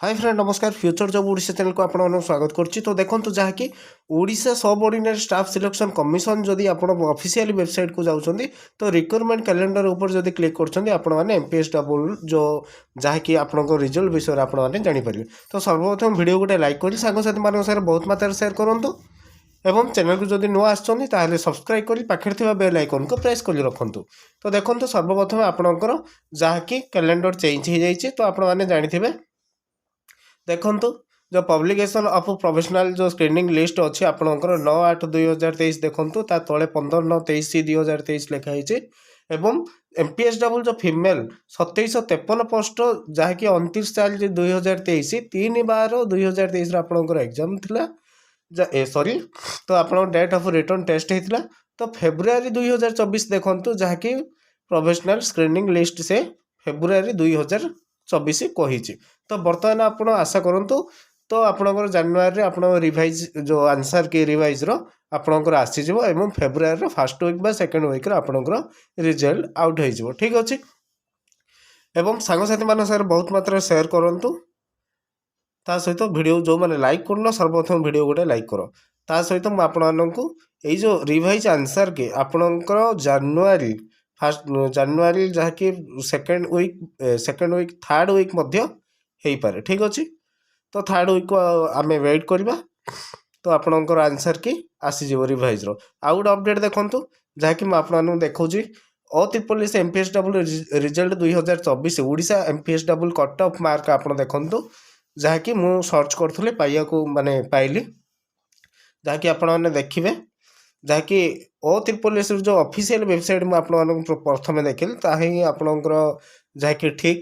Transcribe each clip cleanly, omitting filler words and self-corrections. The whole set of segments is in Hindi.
हाय फ्रेंड नमस्कार फ्यूचर जॉब ओडिशा चैनल को आपन स्वागत करछि। तो देखंतु जहाँकि ओडिशा सब ऑर्डिनरी स्टाफ सिलेक्शन कमिशन जदि आपण ऑफिशियल वेबसाइट को जाउछंदी तो रिक्वायरमेंट कैलेंडर ऊपर जदि क्लिक करछंदी आपण माने एमपीएस डबल जो जहाँकि आपन रिजल्ट विषय आपण माने जानि परिबे। तो सर्वप्रथम वीडियो गोटे लाइक करि सांग साथी मान सारे बहुत मात्रा शेयर करंतु एवं चैनल को जदि नुआ आछंदी ताहले सब्सक्राइब करि पाखरे थिबा बेल आइकन को प्रेस करि रखंतु। तो देखंतु सर्वप्रथम आपनकर जहाँकि कैलेंडर चेंज हो जाइछि। तो आपण माने जानिथिबे देखंतु जो पब्लिकेशन ऑफ प्रोफेशनल जो स्क्रीनिंग लिस्ट अच्छी आपंकर 9/8/2023 देखंतु ता तले 15/9/23/2023 लिखाई एवं एमपीएस डबल जो फीमेल 2753 पोस्ट जहाँकि 29/4/2023 3/12/2023 आपंकर एग्जाम थिला सॉरी तो आप डेट ऑफ रिटर्न टेस्ट होता। तो फेब्रुआरी 2024 देखंतु जहाँकि प्रोफेशनल स्क्रीनिंग लिस्ट से फेब्रुआरी 2024 कही। तो बर्तमान आप आशा करूँ तो आपंकर जानुरी आप रिवाइज जो आंसर की रिवाइज आपंकर आसीज एवं फेब्रुआरी फर्स्ट वीक बा सेकेंड वीक आपंकर रिजल्ट आउट हो ठीक अच्छे। एवं सांगसाथी मान सर बहुत मात्रा शेयर करूँ ता सहित वीडियो जो मैंने लाइक कर सर्वप्रथम वीडियो गोटे लाइक कर ता सहित मुझे जो रिवाइज आंसर के आपणकर जानुरी फास्ट जानुरी जहाँकि सेकेंड वीक थर्ड वीक हो पारे ठीक अच्छे। तो थर्ड वीक को आम वेट करवा तो आपणकर आंसर की आसीज रिवाइज आउ गोटे अपडेट देखूँ जहाँकि मुझे देखा अ3 MPS double result 2024 Odisha MPS double cut off mark आप देखु जहाँकि मु सर्च करूँ पाइया को माने पाइली जहाँकि आपने देखिए जहाँकि अ3 जो ऑफिशियल वेबसाइट मुझे प्रथम देखिली ताही आपणकर जहाँकि ठीक।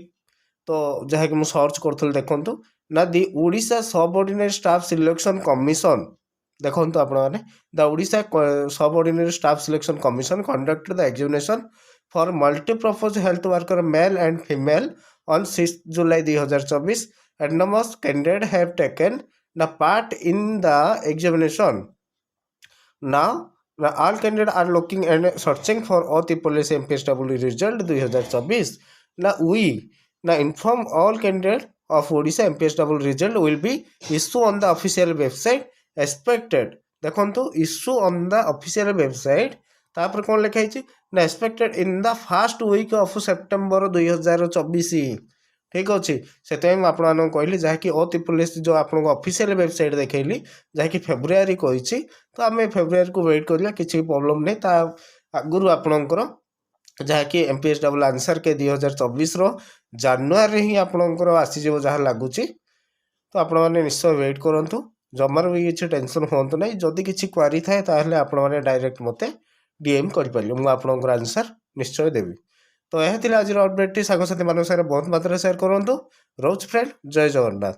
तो जहाँकि मु सर्च करूँ देखूँ ना दि ओडिशा सब ऑर्डिनरी स्टाफ सिलेक्शन कमिशन देखो आपने द ओडिशा सब ordinary staff selection commission conducted the examination for multipurpose health worker male and female on 6 July 2024 and most candidates have taken the part in the examination. Now all candidates are looking and searching for अ3 MPSW result 2024. Now we inform all candidates of Odisha MPSW result will be issue on the official website expected. देखो issue on the official website तापर कौन लिखाई ना expected in the first week of September 2024 ठीक अच्छे। से आपको कहली जहाँकि अ3 जो आप ऑफिशियल वेबसाइट देखली जहाँकि फेब्रुआरी कही। तो आम फेब्रुआरी को वेट करा किसी प्रॉब्लम नहीं ता आगुरी आपणकर जहाँकि एमपीएस डबल आंसर के 2024 जानुरी ही आपणकर आसीज जहाँ लगुच। तो आपण मैंने निश्चय वेट करूँ जमार भी किसी टेंशन हूँ ना जदि किसी क्वारी थाए ताहले आपण मैंने डायरेक्ट मते डीएम करें मुझे आपणकर आंसर निश्चय देवी। तो यह आज अपडेट सांगसाथी मान बहुत मात्रा शेयर करूँ रोज फ्रेंड जय जगन्नाथ।